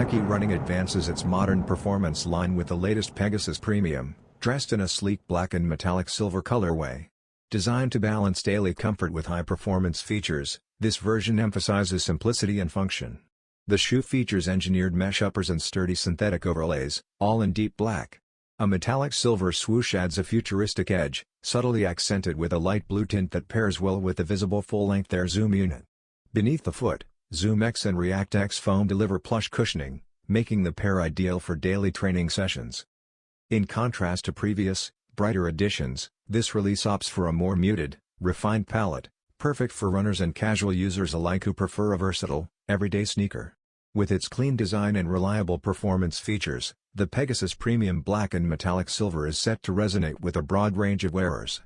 Nike Running advances its modern performance line with the latest Pegasus Premium, dressed in a sleek black and metallic silver colorway. Designed to balance daily comfort with high-performance features, this version emphasizes simplicity and function. The shoe features engineered mesh uppers and sturdy synthetic overlays, all in deep black. A metallic silver swoosh adds a futuristic edge, subtly accented with a light blue tint that pairs well with the visible full-length Air Zoom unit. Beneath the foot, ZoomX and React X foam deliver plush cushioning, making the pair ideal for daily training sessions. In contrast to previous, brighter editions, this release opts for a more muted, refined palette, perfect for runners and casual users alike who prefer a versatile, everyday sneaker. With its clean design and reliable performance features, the Pegasus Premium Black and Metallic Silver is set to resonate with a broad range of wearers.